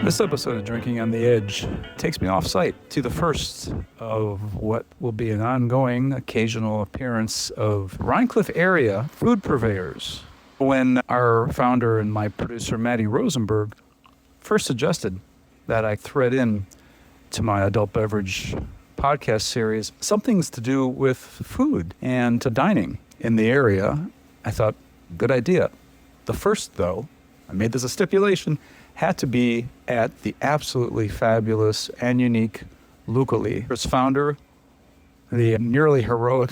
This episode of Drinking on the Edge takes me off-site to the first of what will be an ongoing occasional appearance of Rhinecliff area food purveyors. When our founder and my producer, Matty Rosenberg, first suggested that I thread in to my adult beverage podcast series something's to do with food and dining in the area, I thought, good idea. The first, though, I made this a stipulation, had to be at the absolutely fabulous and unique Lucoli. Its founder, the nearly heroic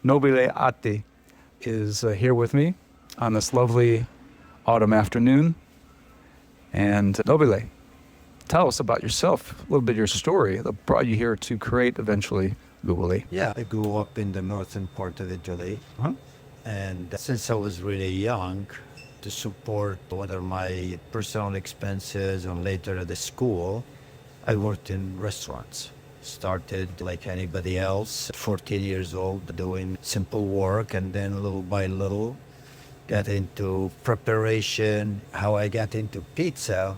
Nobile Attie, is here with me on this lovely autumn afternoon. And Nobile, tell us about yourself, a little bit of your story that brought you here to create eventually Lucoli. Yeah, I grew up in the northern part of Italy. And since I was really young, to support whether my personal expenses or later at the school, I worked in restaurants. Started like anybody else, 14 years old, doing simple work, and then little by little got into preparation. How I got into pizza,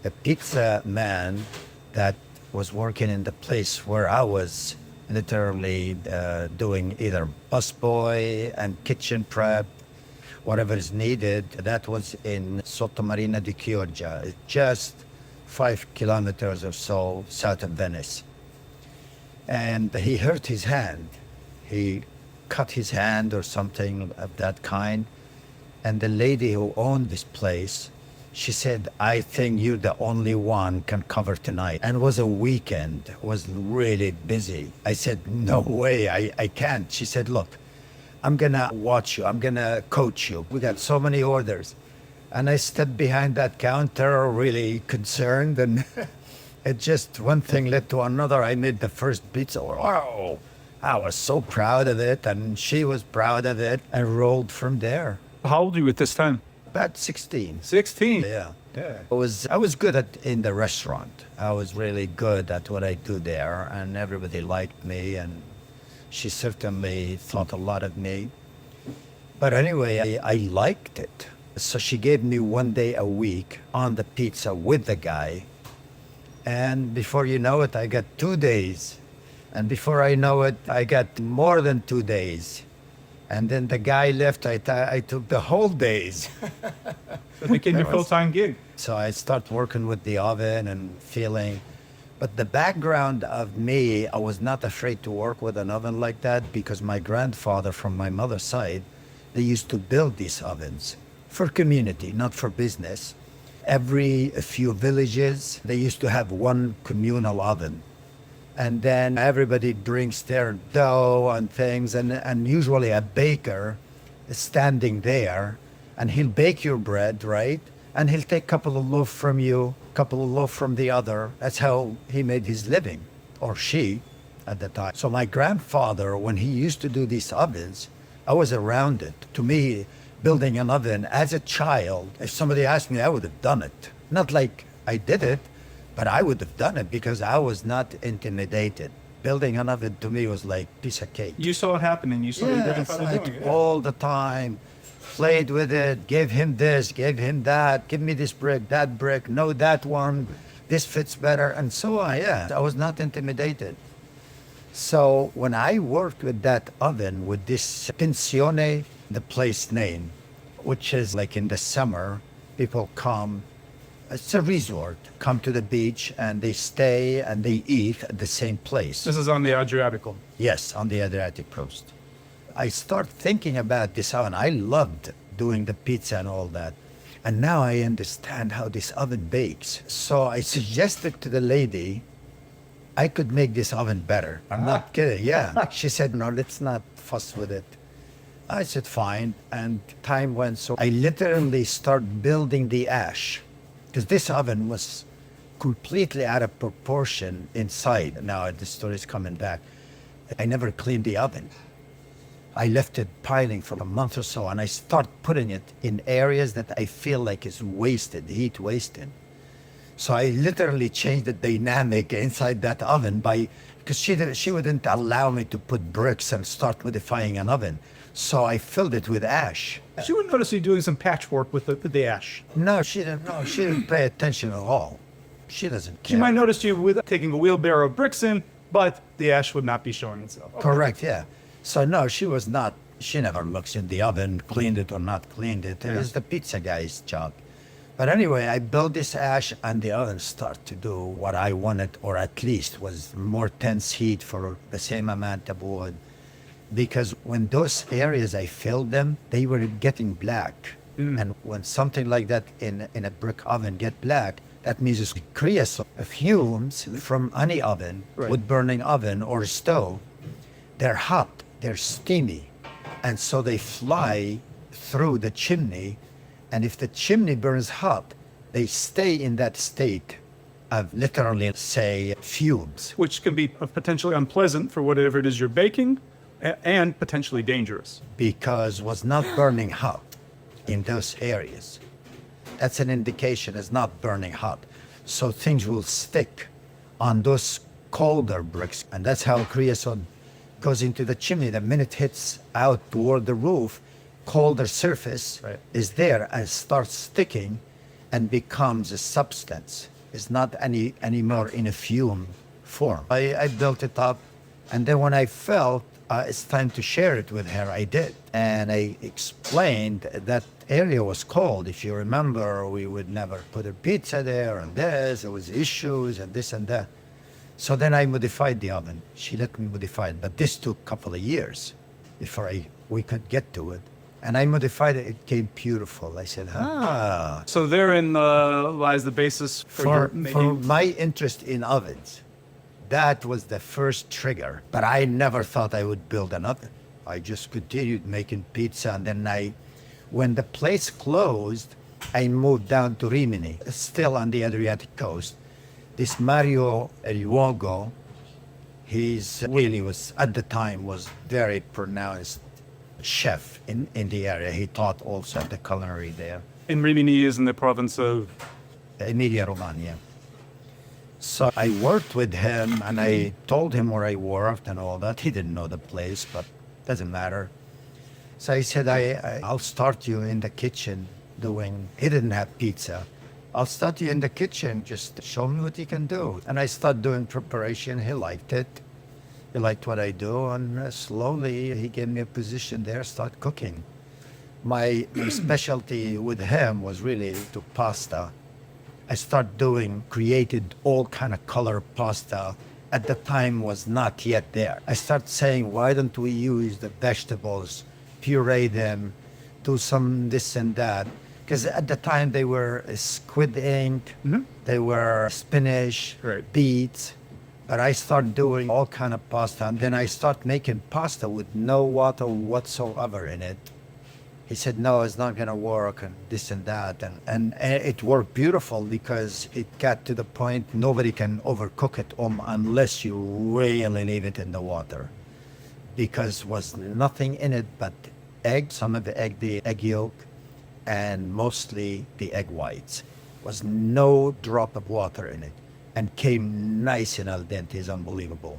a pizza man that was working in the place where I was literally doing either busboy and kitchen prep, whatever is needed. That was in Sottomarina di Chioggia, just 5 kilometers or so south of Venice. And he hurt his hand. He cut his hand or something of that kind. And the lady who owned this place, she said, I think you're the only one can cover tonight. And it was a weekend, was really busy. I said, no way, I can't. She said, look, I'm gonna watch you, I'm gonna coach you. We got so many orders. And I stepped behind that counter really concerned, and it just one thing led to another. I made the first pizza. Wow, I was so proud of it, and she was proud of it, and rolled from there. How old are you at this time? About 16. 16? Yeah. I was good in the restaurant. I was really good at what I do there, and everybody liked me, and she certainly thought a lot of me. But anyway, I liked it. So she gave me 1 day a week on the pizza with the guy. And before you know it, I got 2 days. And before I know it, I got more than 2 days. And then the guy left, I took the whole days. It became your full-time gig. So I start working with the oven and feeling. But the background of me, I was not afraid to work with an oven like that because my grandfather from my mother's side, they used to build these ovens for community, not for business. Every few villages, they used to have one communal oven. And then everybody drinks their dough and things, and usually a baker is standing there, and he'll bake your bread, right? And he'll take a couple of loaves from you, couple of loaves from the other. That's how he made his living, or she at the time. So my grandfather, when he used to do these ovens, I was around it. To me, building an oven as a child, if somebody asked me, I would have done it. Not like I did it, but I would have done it because I was not intimidated. Building an oven to me was like a piece of cake. You saw it happening. You saw your grandfather doing it. All the time. Played with it, gave him this, gave him that, give me this brick, that brick, no, that one, this fits better, and so on, yeah. I was not intimidated. So when I worked with that oven, with this pensione, the place name, which is like in the summer, people come, it's a resort, come to the beach and they stay and they eat at the same place. This is on the Adriatico. Yes, on the Adriatic coast. I start thinking about this oven. I loved doing the pizza and all that. And now I understand how this oven bakes. So I suggested to the lady, I could make this oven better. I'm not kidding, yeah. She said, no, let's not fuss with it. I said, fine. And time went, so I literally start building the ash. Because this oven was completely out of proportion inside. Now the story's coming back. I never cleaned the oven. I left it piling for a month or so, and I start putting it in areas that I feel like is wasted, heat wasted. So I literally changed the dynamic inside that oven because she wouldn't allow me to put bricks and start modifying an oven. So I filled it with ash. She would notice you doing some patchwork with the ash. No, she didn't. No, she didn't pay attention at all. She doesn't care. She might notice you with taking a wheelbarrow of bricks in, but the ash would not be showing itself. Okay. Correct, yeah. So no, she was not. She never looks in the oven, cleaned it or not cleaned it. It was the pizza guy's job. But anyway, I built this ash and the oven started to do what I wanted, or at least was more tense heat for the same amount of wood. Because when those areas I filled them, they were getting black. And when something like that in a brick oven get black, that means it's creosote fumes from any oven, wood burning oven or stove. They're hot, they're steamy. And so they fly through the chimney. And if the chimney burns hot, they stay in that state of literally, say, fumes. Which can be potentially unpleasant for whatever it is you're baking and potentially dangerous. Because was not burning hot in those areas. That's an indication it's not burning hot. So things will stick on those colder bricks. And that's how creosote goes into the chimney. The minute it hits out toward the roof, colder surface is there and starts sticking and becomes a substance. It's not anymore in a fume form. I built it up, and then when I felt it's time to share it with her, I did. And I explained that area was cold. If you remember, we would never put a pizza there and this. There was issues and this and that. So then I modified the oven. She let me modify it, but this took a couple of years before we could get to it. And I modified it. It came beautiful. I said, So therein lies the basis for my interest in ovens. That was the first trigger. But I never thought I would build an oven. I just continued making pizza. And then when the place closed, I moved down to Rimini, still on the Adriatic coast. This Mario Luogo, he's really was, at the time, was very pronounced chef in the area. He taught also at the culinary there. In Rimini is in the province of Emilia-Romagna. So I worked with him and I told him where I worked and all that. He didn't know the place, but doesn't matter. So I said, I'll start you in the kitchen doing, he didn't have pizza. I'll start you in the kitchen, just show me what you can do. And I started doing preparation. He liked it. He liked what I do. And slowly he gave me a position there, start cooking. My specialty with him was really to pasta. I created all kind of color pasta. At the time was not yet there. I started saying, why don't we use the vegetables, puree them, do some this and that. Because at the time they were squid ink, they were spinach, beets. But I started doing all kind of pasta. And then I started making pasta with no water whatsoever in it. He said, no, it's not going to work, and this and that. And it worked beautiful because it got to the point nobody can overcook it unless you really leave it in the water. Because was nothing in it but egg, some of the egg yolk, and mostly the egg whites. Was no drop of water in it, and came nice and al dente. It's unbelievable.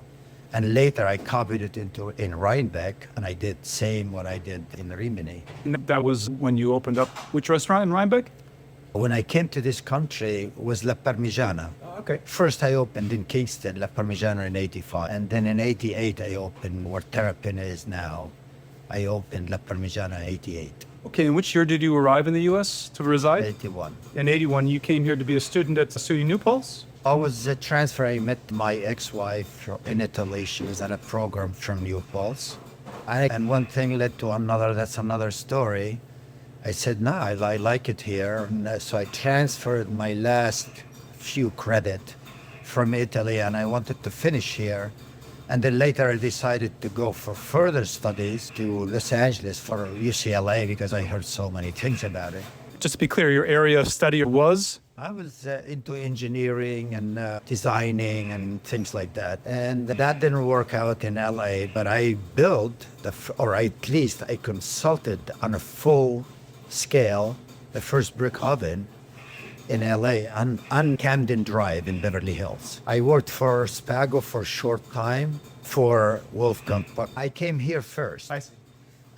And later I copied it in Rhinecliff, and I did same what I did in Rimini. That was when you opened up which restaurant in Rhinecliff? When I came to this country was La Parmigiana. Oh, okay. First I opened in Kingston, La Parmigiana in 85. And then in 88 I opened where Terrapin is now. I opened La Parmigiana in 88. Okay, in which year did you arrive in the U.S. to reside? 81. In 81, you came here to be a student at SUNY New Paltz? I was transferring. I met my ex-wife in Italy. She was at a program from New Paltz. And one thing led to another. That's another story. I said, no, I like it here. And so I transferred my last few credit from Italy, and I wanted to finish here. And then later I decided to go for further studies to Los Angeles for UCLA because I heard so many things about it. Just to be clear, your area of study was? I was into engineering and designing and things like that. And that didn't work out in LA, but I built, or at least I consulted on a full scale, the first brick oven in LA on Camden Drive in Beverly Hills. I worked for Spago for a short time for Wolfgang, but I came here first. I see.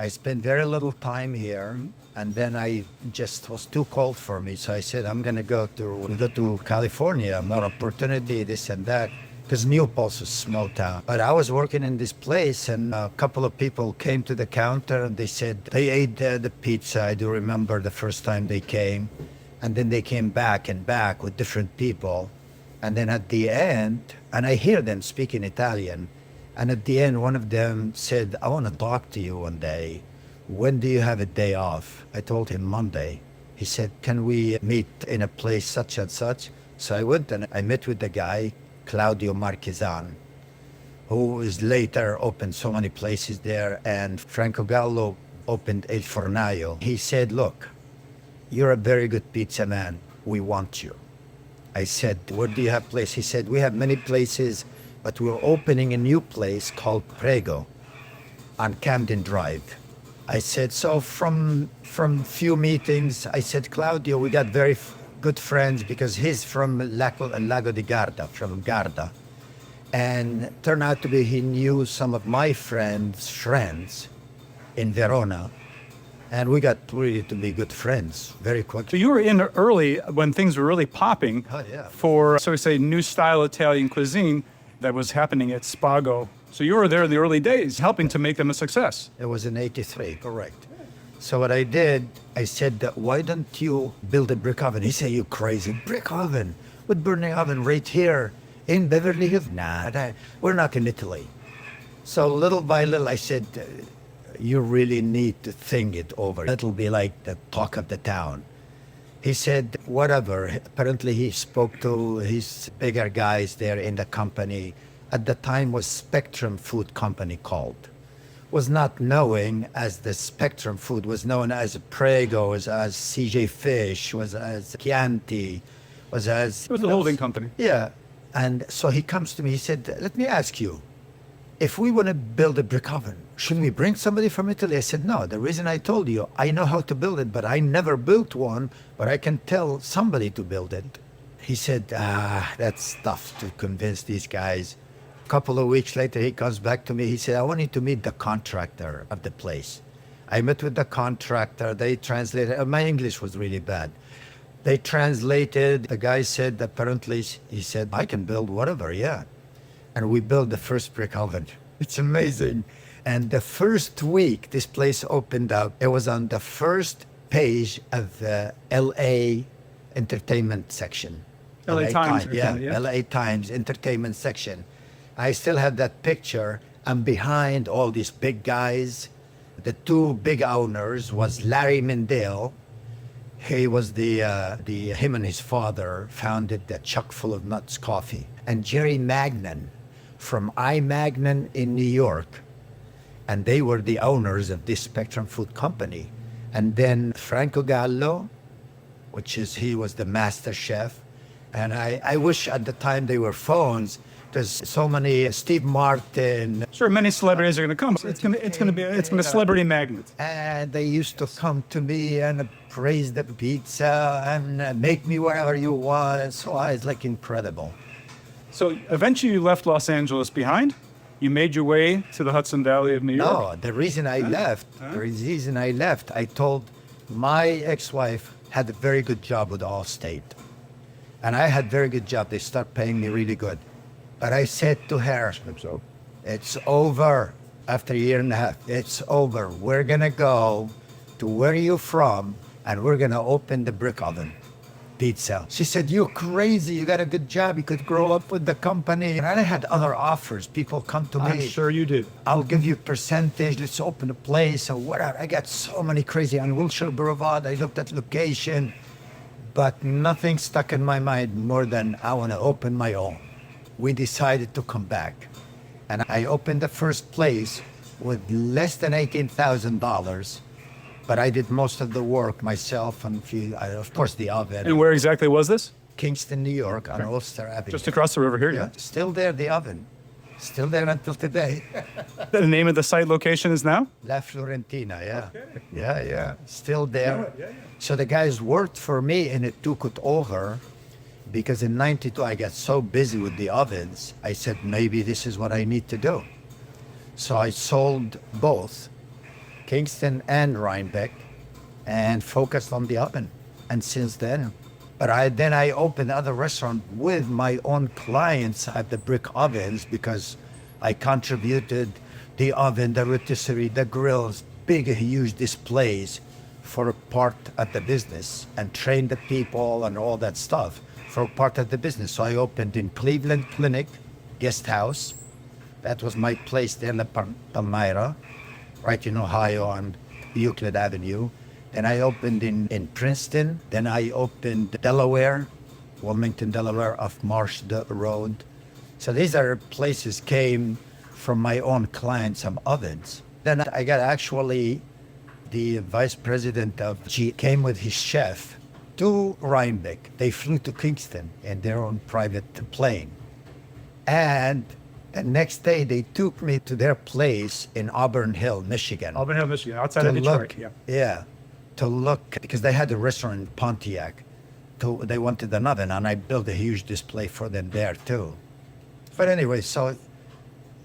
I spent very little time here, and then I just was too cold for me. So I said, I'm gonna go to California, more opportunity, this and that. Because New Paltz is a small town. But I was working in this place, and a couple of people came to the counter, and they said they ate the pizza. I do remember the first time they came, and then they came back and back with different people. And then at the end, and I hear them speaking Italian, and at the end, one of them said, I want to talk to you one day. When do you have a day off? I told him Monday. He said, can we meet in a place such and such? So I went and I met with the guy, Claudio Marchesan, who is later opened so many places there, and Franco Gallo opened Il Fornaio. He said, look, you're a very good pizza man. We want you. I said, where do you have place? He said, we have many places, but we're opening a new place called Prego on Camden Drive. I said, so from few meetings, I said, Claudio, we got very good friends because he's from Lago di Garda, from Garda. And turned out to be he knew some of my friends in Verona. And we got really to be good friends very So quickly. you were in early when things were really popping Oh, yeah. for, so we say, new style Italian cuisine that was happening at Spago. So you were there in the early days, helping to make them a success. It was in 83, correct. So what I did, I said, why don't you build a brick oven? He said, you crazy, brick oven? With burning oven right here in Beverly Hills? Nah, we're not in Italy. So little by little, I said, you really need to think it over. It'll be like the talk of the town. He said, whatever. Apparently he spoke to his bigger guys there in the company. At the time was Spectrum Food Company called. Was not knowing as the Spectrum Food, was known as Prego, was as CJ Fish, was as Chianti, was as... It was a holding company. Yeah. And so he comes to me, he said, let me ask you, if we want to build a brick oven, shouldn't we bring somebody from Italy? I said, no, the reason I told you, I know how to build it, but I never built one, but I can tell somebody to build it. He said, that's tough to convince these guys. A couple of weeks later, he comes back to me. He said, I want you to meet the contractor of the place. I met with the contractor. They translated. My English was really bad. They translated. The guy said, apparently, he said, I can build whatever, yeah. And we built the first brick oven. It's amazing. And the first week this place opened up, it was on the first page of the LA entertainment section. LA Times. Yeah, Yeah. LA Times entertainment section. I still have that picture. And behind all these big guys, the two big owners was Larry Mendel. He was him and his father founded the Chuck Full of Nuts Coffee. And Jerry Magnan from Magnan in New York. And they were the owners of this Spectrum Food Company. And then Franco Gallo, he was the master chef. And I wish at the time they were phones. There's so many, Steve Martin. Sure, many celebrities are going to come. It's going to be a celebrity magnet. And they used to come to me and praise the pizza and make me whatever you want. And so it's like incredible. So eventually you left Los Angeles behind. You made your way to the Hudson Valley of New York. No, the reason I left, I told my ex-wife had a very good job with Allstate. And I had very good job. They start paying me really good. But I said to her, it's over after a year and a half. It's over. We're going to go to where you're from and we're going to open the brick oven pizza. She said, you're crazy. You got a good job. You could grow up with the company. And I had other offers. People come to me. I'm sure you did. I'll give you percentage. Let's open a place or whatever. I got so many crazy on Wilshire Boulevard. I looked at location, but nothing stuck in my mind more than I want to open my own. We decided to come back. And I opened the first place with less than $18,000. But I did most of the work myself and of course the oven. And where exactly was this? Kingston, New York on Ulster Avenue. Just across the river here, yeah. Still there, the oven. Still there until today. The name of the site location is now? La Florentina, yeah. Okay. Yeah. Still there. Yeah. So the guys worked for me and it took it over because in 92 I got so busy with the ovens. I said, maybe this is what I need to do. So I sold both Kingston and Rhinebeck, and focused on the oven. And since then, then I opened other restaurants with my own clients at the brick ovens because I contributed the oven, the rotisserie, the grills, big, huge displays for part of the business and trained the people and all that stuff for part of the business. So I opened in Cleveland Clinic, guest house. That was my place there in the Palmyra, right in Ohio on Euclid Avenue. Then I opened in Princeton. Then I opened Delaware, Wilmington, Delaware, off Marsh Road. So these are places came from my own clients, some ovens. Then I got actually the vice president of G came with his chef to Rhinebeck. They flew to Kingston in their own private plane. And the next day they took me to their place in Auburn Hill, Michigan. Auburn Hill, Michigan, outside of Detroit. Yeah, to look, because they had a restaurant in Pontiac. They wanted an oven, and I built a huge display for them there too. But anyway, so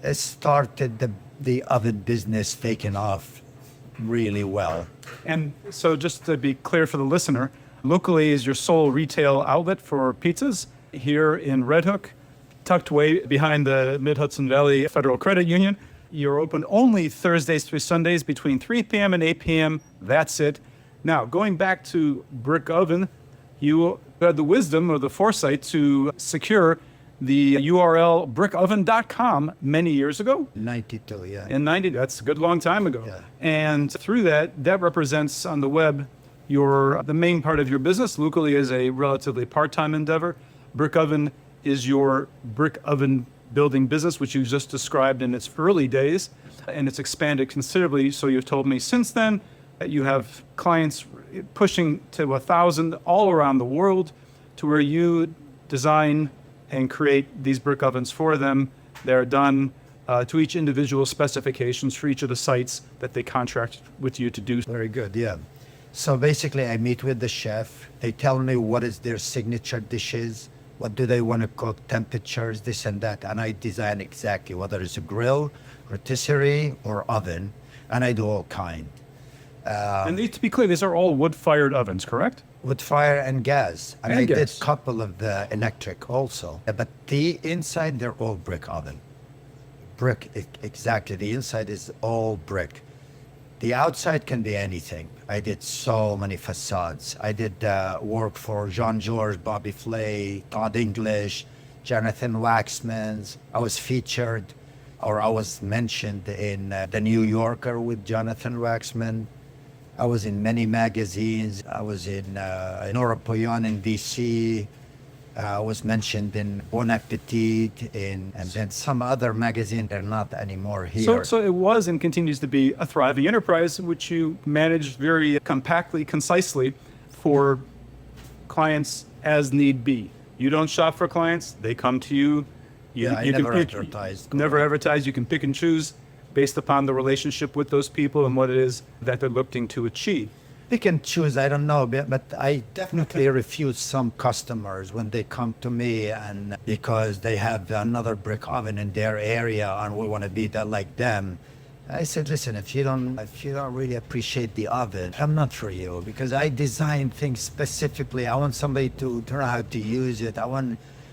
it started the oven business taking off really well. And so just to be clear for the listener, Lucoli is your sole retail outlet for pizzas here in Red Hook, tucked way behind the Mid-Hudson Valley Federal Credit Union. You're open only Thursdays through Sundays between 3 p.m. and 8 p.m. That's it. Now, going back to brick oven, you had the wisdom or the foresight to secure the URL brickoven.com many years ago. 92, yeah. In 90, that's a good long time ago. Yeah. And through that represents on the web the main part of your business. Lucoli is a relatively part-time endeavor. Brick Oven is your brick oven building business, which you just described in its early days, and it's expanded considerably. So you've told me since then that you have clients pushing to 1,000 all around the world, to where you design and create these brick ovens for them. They're done to each individual specifications for each of the sites that they contract with you to do. Very good, yeah. So basically I meet with the chef. They tell me what is their signature dishes, what do they want to cook, temperatures, this and that. And I design exactly whether it's a grill, rotisserie, or oven. And I do all kind. And to be clear, these are all wood-fired ovens, correct? Wood fire and gas. And And I did gas. a couple of the electric also. But the inside, they're all brick oven. Brick, exactly. The inside is all brick. The outside can be anything. I did so many facades. I did work for Jean George, Bobby Flay, Todd English, Jonathan Waxman's. I was featured, or I was mentioned in The New Yorker with Jonathan Waxman. I was in many magazines. I was in Nora Poyon in DC. I was mentioned in Bon Appetit, and then some other magazine. They're not anymore here. So it was and continues to be a thriving enterprise, which you manage very compactly, concisely for clients as need be. You don't shop for clients, they come to you. I never advertised. Never advertise. You can pick and choose based upon the relationship with those people and what it is that they're looking to achieve. Pick and choose, I don't know, but I definitely refuse some customers when they come to me and because they have another brick oven in their area and we want to be that like them. I said, listen, if you don't really appreciate the oven, I'm not for you, because I design things specifically. I want somebody to learn how to use it.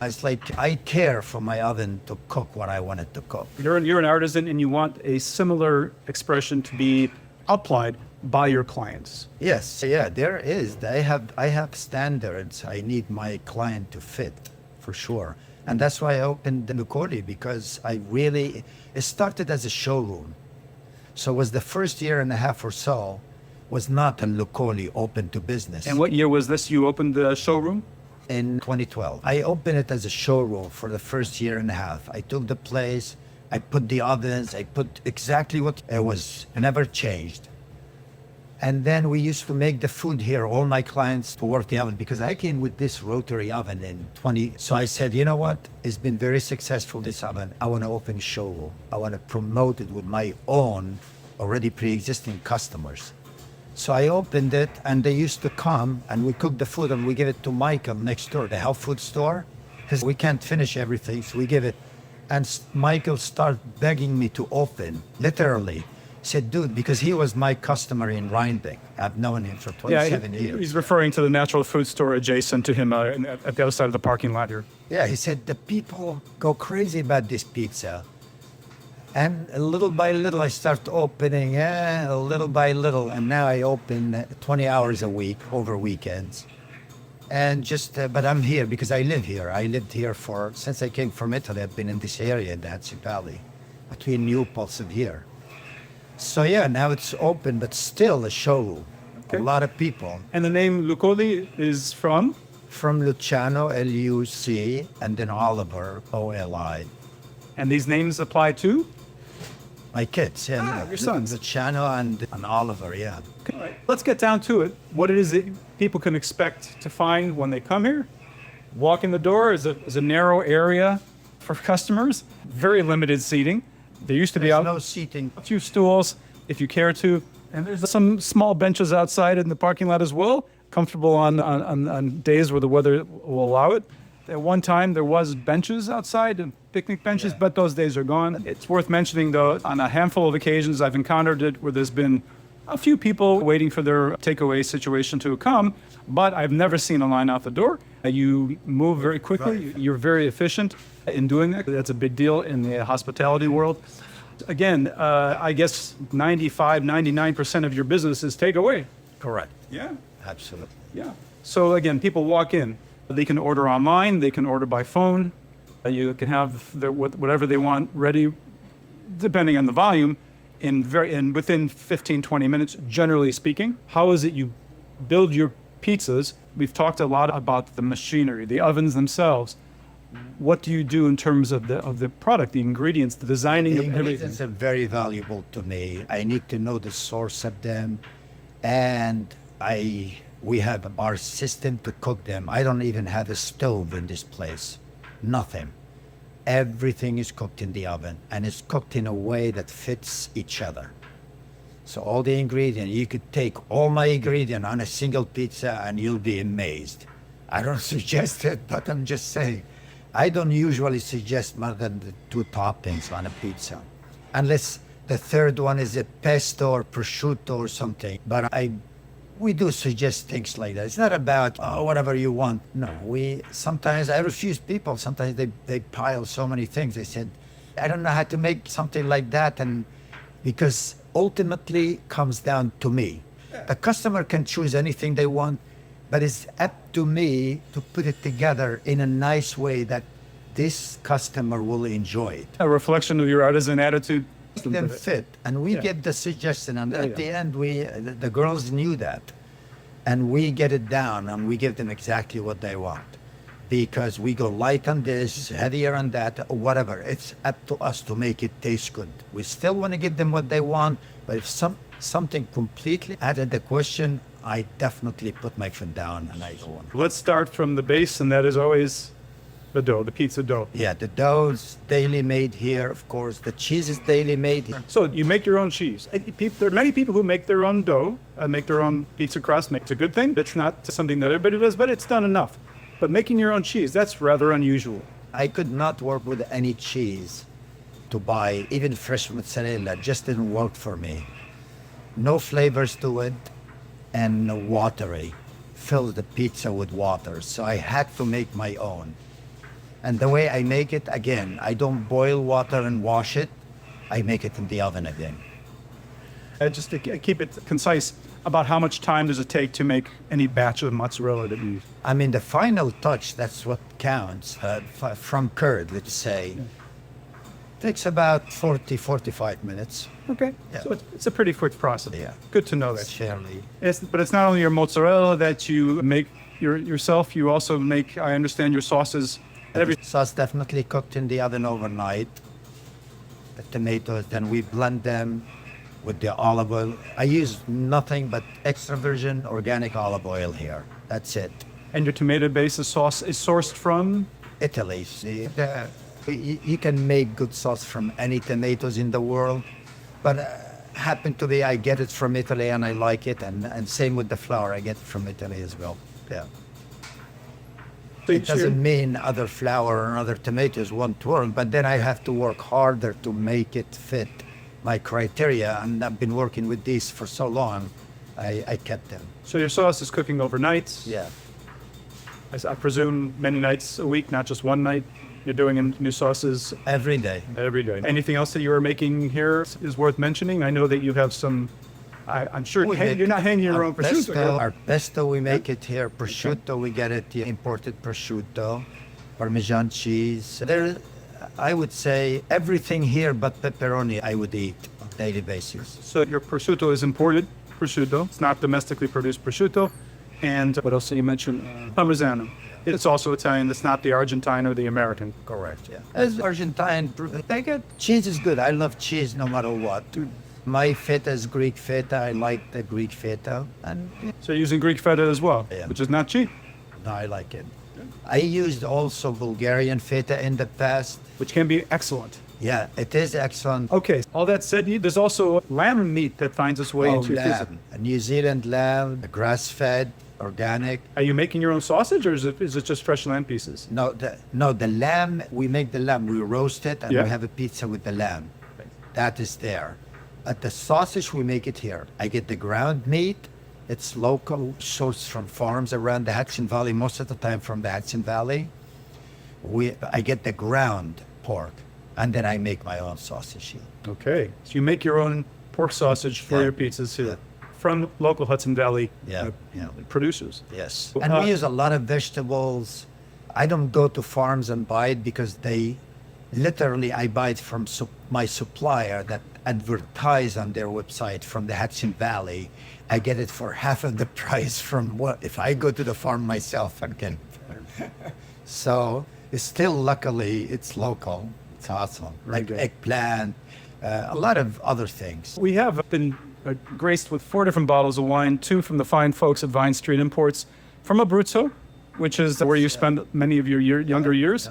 It's like I care for my oven to cook what I want it to cook. You're an artisan and you want a similar expression to be applied by your clients. Yes, yeah, there is. I have standards. I need my client to fit, for sure. And that's why I opened the Lucoli, because it started as a showroom. So it was the first year and a half or so was not a Lucoli open to business. And what year was this you opened the showroom? In 2012. I opened it as a showroom for the first year and a half. I took the place, I put the ovens, I put exactly what it was, never changed. And then we used to make the food here, all my clients to work the oven, because I came with this rotary oven in 20. So I said, you know what? It's been very successful, this oven. I want to open a showroom. I want to promote it with my own already pre-existing customers. So I opened it and they used to come and we cook the food and we give it to Michael next door, the health food store, because we can't finish everything. So we give it. And Michael started begging me to open, literally. said, dude, because he was my customer in Rhinecliff. I've known him for 27 years. He's referring to the natural food store adjacent to him at the other side of the parking lot here. Yeah, he said, the people go crazy about this pizza. And little by little, I start opening, little by little. And now I open 20 hours a week over weekends. And but I'm here because I live here. I lived here since I came from Italy. I've been in this area, the Abruzzo Valley, between Newport and here. So yeah, now it's open, but still a show. Okay. A lot of people. And the name Lucoli is from? From Luciano, L-U-C, and then Oliver, O-L-I. And these names apply to? My kids, yeah. Your sons. Luciano and Oliver, yeah. All right. Let's get down to it. What it is that people can expect to find when they come here. Walk in the door is a narrow area for customers. Very limited seating. There used to be There's no seating. a few stools if you care to. And there's some small benches outside in the parking lot as well. Comfortable on days where the weather will allow it. At one time, there was benches outside, and picnic benches, but those days are gone. It's worth mentioning, though, on a handful of occasions, I've encountered it where there's been a few people waiting for their takeaway situation to come, but I've never seen a line out the door. You move very quickly. Right. You're very efficient in doing that. That's a big deal in the hospitality world. Again, I guess 95, 99% of your business is takeaway. Correct. Yeah. Absolutely. Yeah. So again, people walk in. They can order online. They can order by phone. You can have whatever they want ready, depending on the volume, within 15, 20 minutes, generally speaking. How is it you build your pizzas? We've talked a lot about the machinery, the ovens themselves. What do you do in terms of the product, the ingredients, the designing The of everything? ingredients are very valuable to me. I need to know the source of them, and we have our system to cook them. I don't even have a stove in this place. Nothing. Everything is cooked in the oven, and it's cooked in a way that fits each other. So all the ingredients, you could take all my ingredients on a single pizza and you'll be amazed. I don't suggest it, but I'm just saying. I don't usually suggest more than the 2 toppings on a pizza, unless the third one is a pesto or prosciutto or something. But we do suggest things like that. It's not about whatever you want. No, sometimes I refuse people. Sometimes they pile so many things. They said, I don't know how to make something like that, and because ultimately comes down to me. The customer can choose anything they want, but it's up to me to put it together in a nice way that this customer will enjoy it. A reflection of your artisan attitude. Make them fit, and we get the suggestion, and at the end, the girls knew that, and we get it down, and we give them exactly what they want, because we go light on this, heavier on that, or whatever. It's up to us to make it taste good. We still want to give them what they want, but if something completely out of the question, I definitely put my foot down and I go on. Let's start from the base, and that is always the dough, the pizza dough. Yeah, the dough's daily made here, of course. The cheese is daily made here. So you make your own cheese. There are many people who make their own dough, make their own pizza crust. It's a good thing. It's not something that everybody does, but it's done enough. But making your own cheese, that's rather unusual. I could not work with any cheese to buy, even fresh mozzarella, just didn't work for me. No flavors to it, and watery. Fill the pizza with water. So I had to make my own. And the way I make it, again, I don't boil water and wash it. I make it in the oven again. Just to keep it concise, about how much time does it take to make any batch of mozzarella that you use? I mean, the final touch, that's what counts. From curd, let's say, takes about 40, 45 minutes. Okay. Yeah. So it's a pretty quick process. Yeah. Good to know that. It's fairly. But it's not only your mozzarella that you make yourself, you also make, I understand, your sauces. Sauce definitely cooked in the oven overnight. The tomatoes, then we blend them with the olive oil. I use nothing but extra virgin organic olive oil here. That's it. And your tomato-based sauce is sourced from? Italy. See, you can make good sauce from any tomatoes in the world, but happen to be I get it from Italy and I like it, and same with the flour. I get it from Italy as well. Yeah. It doesn't mean other flour or other tomatoes won't work, but then I have to work harder to make it fit my criteria, and I've been working with these for so long, I kept them. So your sauce is cooking overnight. Yeah. I presume many nights a week, not just one night. You're doing new sauces Every day. every day. Anything else that you are making here is worth mentioning? I know that you have some. I'm sure you're not hanging your own prosciutto. Our pesto, we make it here. Prosciutto, we get it, the imported prosciutto. Parmesan cheese. There, I would say everything here but pepperoni I would eat on a daily basis. So your prosciutto is imported prosciutto. It's not domestically produced prosciutto. And what else did you mention? Parmigiano. It's also Italian. It's not the Argentine or the American. Correct, yeah. As Argentine, cheese is good. I love cheese no matter what. My feta is Greek feta. I like the Greek feta. And So you're using Greek feta as well, Yeah. which is not cheap, no, I like it. I used also Bulgarian feta in the past. which can be excellent. Yeah, it is excellent. Okay, all that said, there's also lamb meat that finds its way into your pizza. Lamb. A New Zealand lamb, grass-fed, organic. Are you making your own sausage, or is it just fresh lamb pieces? No, the lamb, we make the lamb, we roast it, and Yeah. we have a pizza with the lamb. That is there. But the sausage, we make it here. I get the ground meat. It's local, sourced from farms around the Hudson Valley, most of the time from the Hudson Valley. I get the ground pork, and then I make my own sausage here. Okay, so you make your own pork sausage for Yeah. your pizzas here Yeah. from local Hudson Valley Yeah, yeah. producers. Yes. Well, And we use a lot of vegetables. I don't go to farms and buy it because I buy it from my supplier that advertise on their website from the Hudson Valley. I get it for half of the price from if I go to the farm myself and can. So it's still, luckily, it's local. It's awesome. Like good. eggplant, a lot of other things. We have been graced with 4 different bottles of wine, 2 from the fine folks at Vine Street Imports, from Abruzzo, which is where you spend many of your younger years.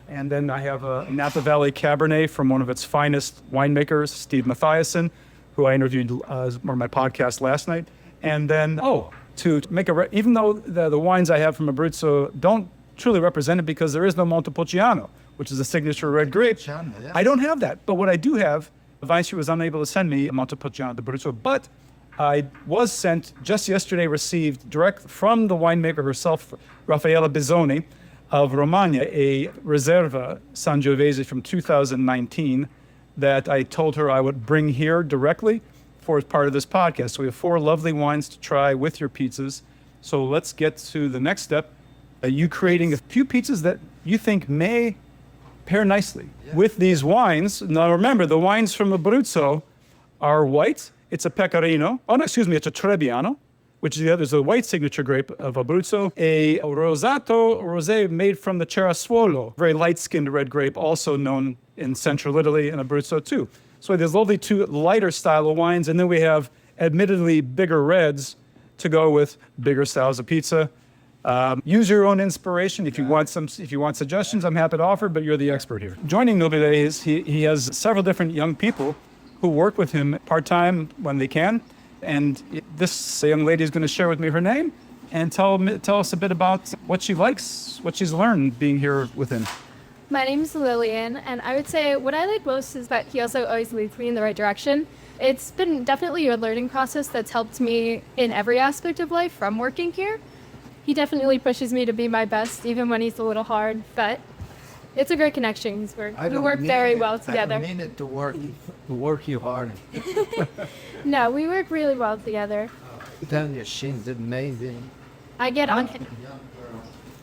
And then I have a Napa Valley Cabernet from one of its finest winemakers, Steve Matthiason, who I interviewed on my podcast last night. And then, to make even though the wines I have from Abruzzo don't truly represent it because there is no Montepulciano, which is a signature red grape. Montepulciano, yeah. I don't have that. But what I do have, Vine Street was unable to send me a Montepulciano d'Abruzzo, but I was sent, just yesterday received direct from the winemaker herself, Raffaella Bissoni of Romagna, a Riserva Sangiovese from 2019 that I told her I would bring here directly for as part of this podcast. So we have 4 lovely wines to try with your pizzas. So let's get to the next step. You creating a few pizzas that you think may pair nicely with these wines. Now remember, the wines from Abruzzo are white. It's a Pecorino. Oh, no, excuse me, it's a Trebbiano, which is the white signature grape of Abruzzo. A Rosato rosé made from the Cerasuolo, very light-skinned red grape, also known in central Italy and Abruzzo too. So there's lovely 2 lighter style of wines, and then we have admittedly bigger reds to go with bigger styles of pizza. Use your own inspiration. If you want suggestions, I'm happy to offer, but you're the expert here. Joining Nobile Attie is he has several different young people who work with him part-time when they can. And this young lady is going to share with me her name and tell us a bit about what she likes, what she's learned being here with him. My name is Lillian, and I would say what I like most is that he also always leads me in the right direction. It's been definitely a learning process that's helped me in every aspect of life from working here. He definitely pushes me to be my best, even when he's a little hard, but it's a great connection. We work very well together. I don't mean it to work you hard. No, we work really well together. Tell you, she's amazing. I get on him.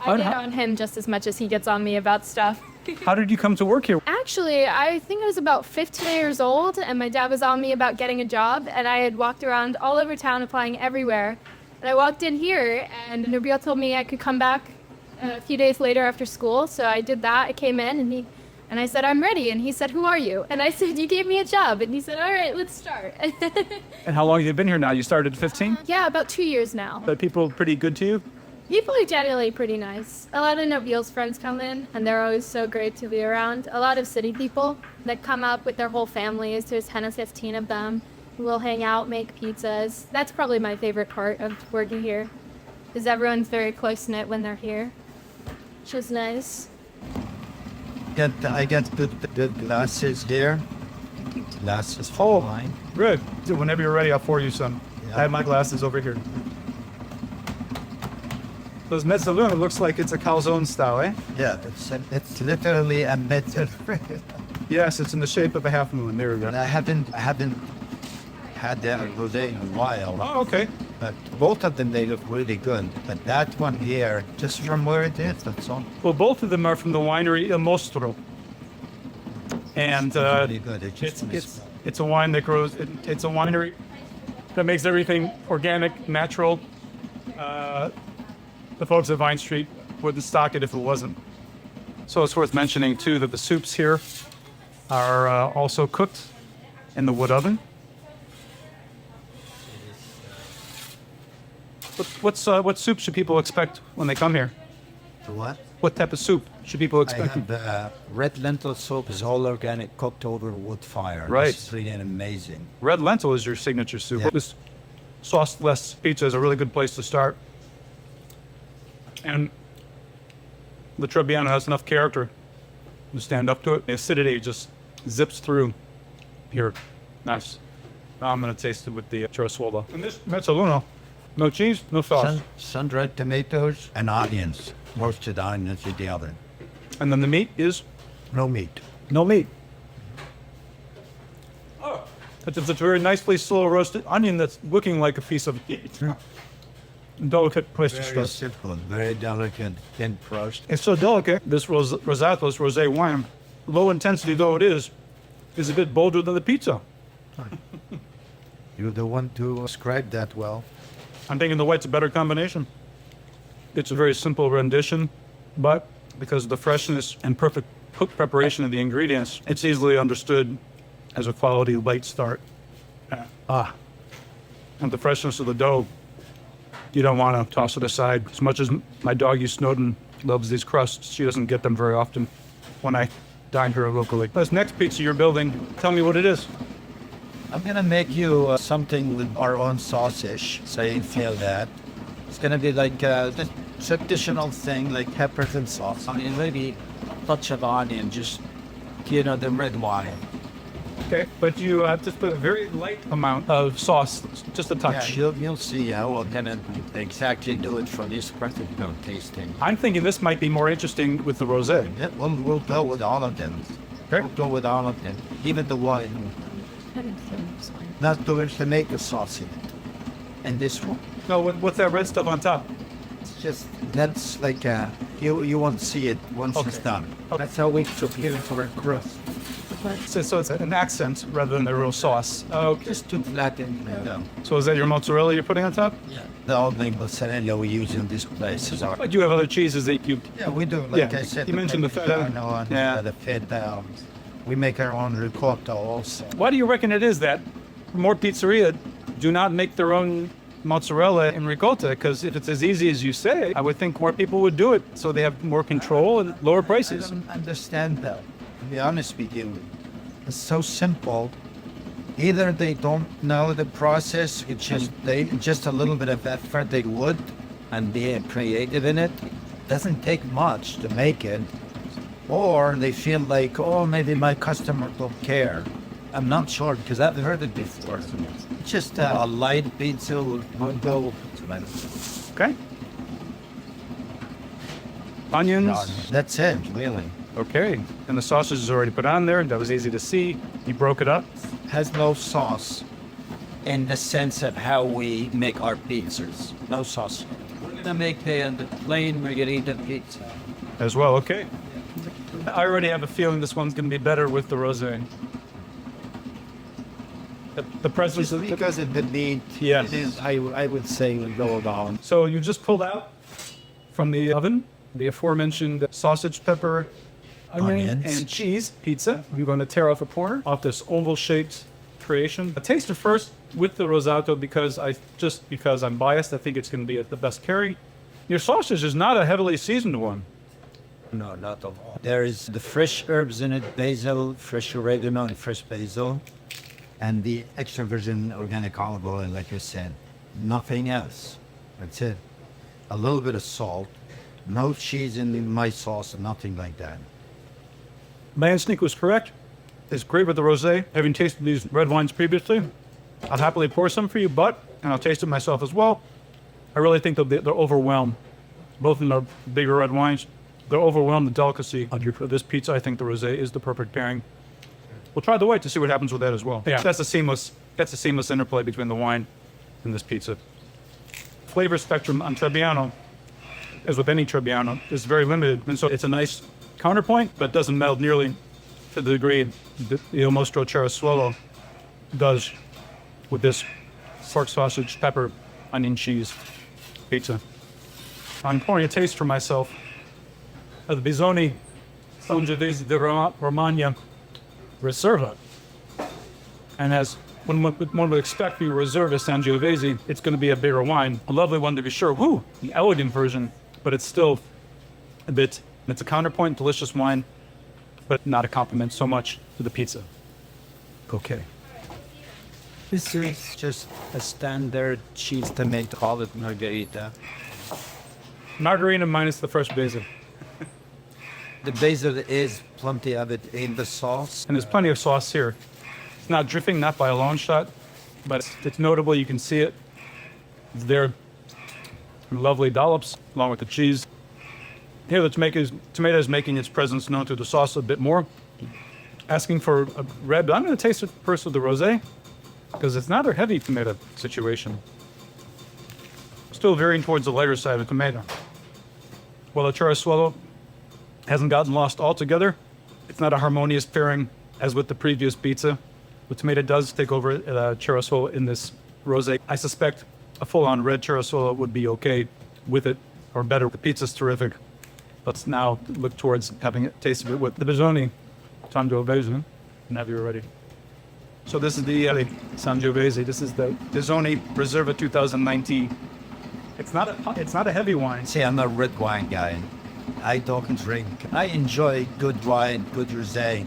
I get on him just as much as he gets on me about stuff. How did you come to work here? Actually, I think I was about 15 years old, and my dad was on me about getting a job, and I had walked around all over town applying everywhere. And I walked in here, and Nobile told me I could come back a few days later after school, so I did that. I came in, and I said, I'm ready. And he said, who are you? And I said, you gave me a job. And he said, all right, let's start. And how long have you been here now? You started at 15? Yeah, about 2 years now. Are people pretty good to you? People are generally pretty nice. A lot of Nobile's friends come in, and they're always so great to be around. A lot of city people that come up with their whole families. There's 10 or 15 of them who will hang out, make pizzas. That's probably my favorite part of working here, is everyone's very close-knit when they're here, which is nice. I get good glasses here. Glasses full wine. Good. So whenever you're ready, I'll pour you some. Yeah. I have my glasses over here. Those mezzaluna looks like it's a calzone style, eh? Yeah, it's literally a method. Yes, it's in the shape of a half moon. There we And go. I haven't had that rosé in a while. Oh, okay. But both of them, they look really good. But that one here, just from where it is, that's all. Well, both of them are from the winery Il Mostro. And Really good. It just it's a wine that grows, it's a winery that makes everything organic, natural. The folks at Vine Street wouldn't stock it if it wasn't. So it's worth mentioning too that the soups here are also cooked in the wood oven. What soup should people expect when they come here? what? What type of soup should people I expect? have red lentil soup is all organic, cooked over wood fire. Right. It's really amazing. Red lentil is your signature soup. Yeah. This sauce-less pizza is a really good place to start. And the Trebbiano has enough character to stand up to it. The acidity just zips through here. Nice. Now I'm going to taste it with the chorizuola. And this mezzaluna, no cheese, no sauce. Sun-dried tomatoes and onions. Roasted onions in the oven. And then the meat is No meat. no meat. Oh, it's a very nicely slow roasted onion that's looking like a piece of meat. Delicate place to Very start. simple, very delicate, thin crust. It's so delicate. This Rosato, this rosé wine, low intensity though it is a bit bolder than the pizza. You're the one to describe that well. I'm thinking the white's a better combination. It's a very simple rendition, but because of the freshness and perfect cook preparation of the ingredients, it's easily understood as a quality light start. And the freshness of the dough, you don't want to toss it aside. As much as my doggy Snowden loves these crusts, she doesn't get them very often when I dine here locally. This next pizza you're building, tell me what it is. I'm gonna make you something with our own sausage, so you feel that. It's gonna be like the traditional thing, like peppers and sauce. I mean, maybe a touch of onion, just, the red wine. Okay, but you just put a very light amount of sauce, just a Yeah, touch. you'll see how we're gonna exactly do it for this particular tasting. I'm thinking this might be more interesting with the rosé. Yeah, we'll go with all of them. Okay. We'll go with all of them. Even the wine. Not the tomato sauce in it. And this one. No, what's that red stuff on top? It's just, that's like, you won't see it once it's Okay. done. That's how we prepare for a crust. So it's an accent rather than a real sauce. Okay. Just to flatten it down. So is that your mozzarella you're putting on top? Yeah. The only mozzarella we use in this place is our. But you have other cheeses that you... Yeah, we do. Like Yeah, I said, you mentioned the feta. Yeah. The feta. We make our own ricotta also. Why do you reckon it is that more pizzeria do not make their own mozzarella and ricotta? Because if it's as easy as you say, I would think more people would do it so they have more control and lower I prices. don't understand that. To be honest with you, it's so simple. Either they don't know the process, it's just a little bit of effort they would, and be creative in it. Doesn't take much to make it. Or they feel like, oh, maybe my customer don't care. I'm not sure because I've heard it before. It's just a light pizza with go. Okay. Onions. That's it, really. Okay. And the sausage is already put on there. That was easy to see. You broke it up. Has no sauce in the sense of how we make our pizzas. No sauce. We're gonna make the plain margherita pizza. As well, okay. I already have a feeling this one's going to be better with the rosé. The presence of Because of the meat, Yes. it is, I would say, will go down. So you just pulled out from the oven the aforementioned sausage, pepper, onion, Onions. and cheese pizza. We're going to tear off a corner off this oval-shaped creation. I taste it first with the rosato because I'm biased. I think it's going to be the best carry. Your sausage is not a heavily seasoned one. No, not at all. There is the fresh herbs in it, basil, fresh oregano, and fresh basil, and the extra virgin organic olive oil, like you said. Nothing else. That's it. A little bit of salt. No cheese in my sauce, nothing like that. My instinct was correct. is great with the rosé. Having tasted these red wines previously, I'll happily pour some for you, and I'll taste it myself as well. I really think they're overwhelmed, both in the bigger red wines. They're overwhelmed the delicacy of this pizza. I think the rosé is the perfect pairing. We'll try the white to see what happens with that as well. Yeah, that's a seamless interplay between the wine and this pizza. Flavor spectrum on Trebbiano, as with any Trebbiano, is very limited, and so it's a nice counterpoint, but doesn't meld nearly to the degree that the Il Mostro Cerasuolo does with this pork sausage, pepper, onion, cheese pizza. I'm pouring a taste for myself of the Bissoni Sangiovese di Romagna Riserva. And as one would expect for your Riserva Sangiovese, it's going to be a bigger wine. A lovely one to be sure. Woo! An elegant version, but it's still it's a counterpoint, delicious wine, but not a compliment so much to the pizza. Okay. This is just a standard cheese tomato olive margherita. Margarita minus the fresh basil. The basil is plenty of it in the sauce. And there's plenty of sauce here. It's not dripping, not by a long shot, but it's notable. You can see it. It's there. Lovely dollops along with the cheese. Here, the tomato is making its presence known through the sauce a bit more. Asking for a red, but I'm going to taste it first with the rosé, because it's not a heavy tomato situation. Still veering towards the lighter side of the tomato. While the Cerasuolo hasn't gotten lost altogether, it's not a harmonious pairing as with the previous pizza. The tomato does take over Cerasuolo in this rosé. I suspect a full-on red Cerasuolo would be okay with it, or better. The pizza's terrific. Let's now look towards having it tasted it with the Bissoni Sangiovese, whenever you're ready. So this is the Sangiovese. This is the Bissoni Riserva 2019. It's not a heavy wine. See, I'm a red wine guy. I don't drink. I enjoy good wine, good rosé,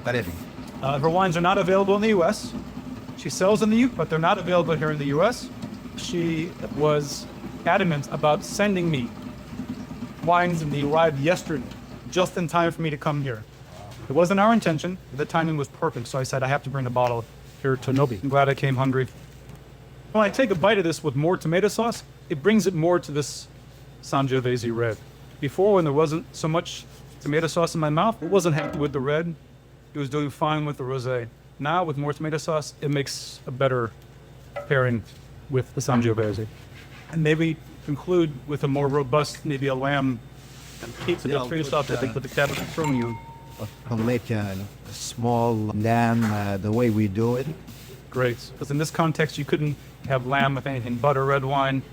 but her wines are not available in the U.S. She sells in the U.S., but they're not available here in the U.S. She was adamant about sending me wines, and they arrived yesterday, just in time for me to come here. It wasn't our intention. The timing was perfect, so I said I have to bring a bottle here to Nobi. I'm glad I came hungry. When I take a bite of this with more tomato sauce, it brings it more to this Sangiovese red. Before, when there wasn't so much tomato sauce in my mouth, it wasn't happy with the red. It was doing fine with the rosé. Now, with more tomato sauce, it makes a better pairing with the Sangiovese. And maybe conclude with a more robust, maybe a lamb pizza. Yeah, Finish off, I think, with the Cabernet from you. I'll make a small lamb the way we do it. Great. Because in this context, you couldn't have lamb with anything but a red wine.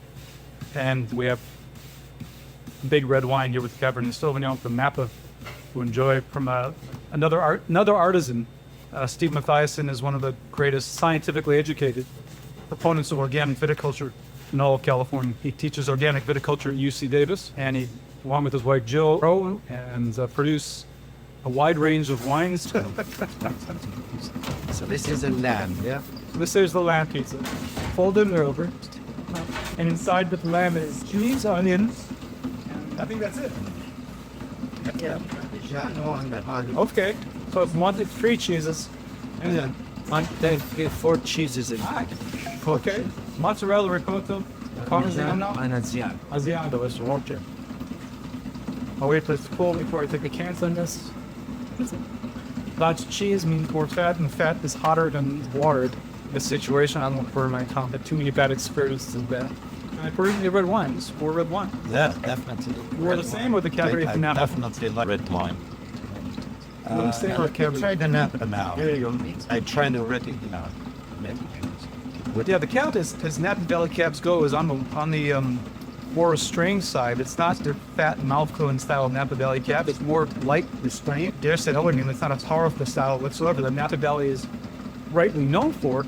And we have big red wine here with Cabernet Sauvignon from Napa to enjoy from another artisan. Steve Matthiason is one of the greatest scientifically educated proponents of organic viticulture in all of California. He teaches organic viticulture at UC Davis, and he, along with his wife Jill, grow and produce a wide range of wines. So this is a lamb, yeah? This is the lamb pizza. Fold it over, and inside the lamb is cheese, onions. I think that's it. Yeah. Okay, so if you wanted 3 cheeses, and then They get 4 cheeses in okay, mozzarella, ricotta, Parmigiano, and Asiago. Asiago is water. I'll wait till it's cool before I take a chance on this. Lots of cheese means more fat, and fat is hotter than water. This situation, I don't want to burn my tongue. Had too many bad experiences with that. I poured the red wines, 4 red wine. Yeah, definitely. We're the same with the Cabernet from Napa. Definitely like red wine. I'm staying with Cabernet. Try the Napa now. There you go. I try the red now. Yeah, the Count is Napa Valley Cabs Go is on the more restrained side. It's not the fat mouthful style of Napa Valley Cab. It's more light restraint. Dare say elegant. It's not a powerful style whatsoever. The Napa Valley is rightly known for.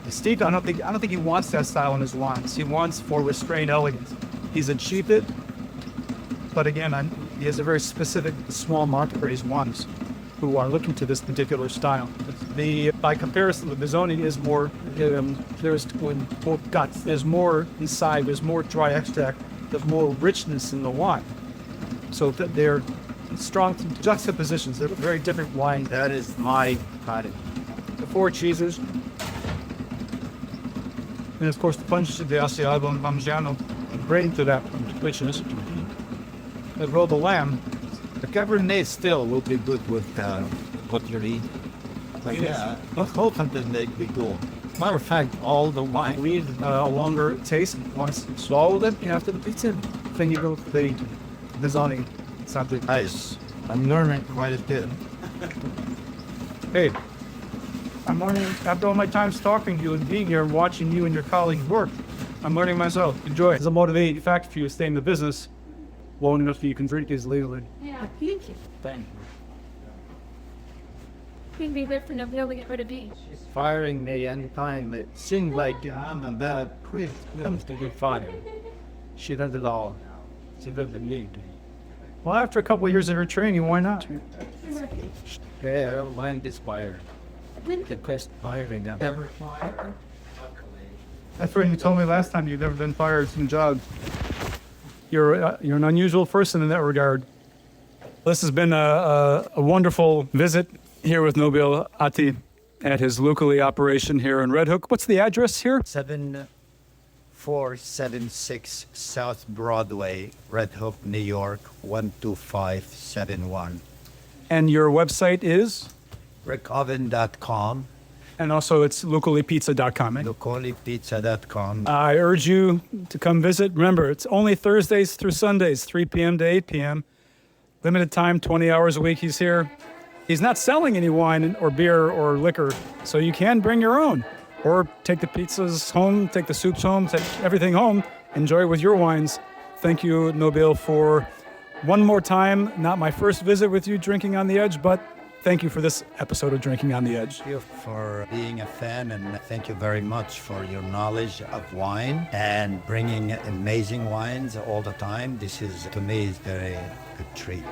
Steve, I don't think he wants that style in his wines. He wants for restrained elegance. He's achieved it, but again, he has a very specific small market for his wines who are looking to this particular style. By comparison, the Bissoni is more, there's more inside, there's more dry extract, there's more richness in the wine. So they're strong juxtapositions. They're very different wines. That is my product. The four cheeses. And of course, the punch de Asiago and Parmigiano bring into that richness. The rolled lamb. The Cabernet still will be good with what you eat. But yeah, the whole content make me cool. Matter of fact, all the wine we need a longer taste. Once you swallow them after the pizza, then you go for the Bissoni. Something. Nice. I'm learning quite a bit. Hey, I'm learning after all my time talking to you and being here and watching you and your colleagues work. I'm learning myself. Enjoy. It's a motivating factor for you to stay in the business long enough that you can drink this legally. Yeah, thank you. Thank you. It'd be good for Nobile to get rid of me. Firing me anytime it seems like I'm a bad quiz. Comes to good fire. She does it all. She doesn't need. Well, after a couple of years of her training, why not? Yeah, I don't mind this fire. The best firing I've ever fired. That's what you told me last time you'd never been fired from a job. You're an unusual person in that regard. This has been a wonderful visit here with Nobile Attie at his Lucoli operation here in Red Hook. What's the address here? 7476 South Broadway, Red Hook, New York, 12571. And your website is? Rickoven.com, And also it's lucalipizza.com. LucoliPizza.com. I urge you to come visit. Remember, it's only Thursdays through Sundays, 3 p.m. to 8 p.m. Limited time, 20 hours a week he's here. He's not selling any wine or beer or liquor, so you can bring your own. Or take the pizzas home, take the soups home, take everything home, enjoy with your wines. Thank you, Nobile, for one more time, not my first visit with you drinking on the edge, but thank you for this episode of Drinking on the Edge. Thank you for being a fan, and thank you very much for your knowledge of wine and bringing amazing wines all the time. This is, to me, is very good treat.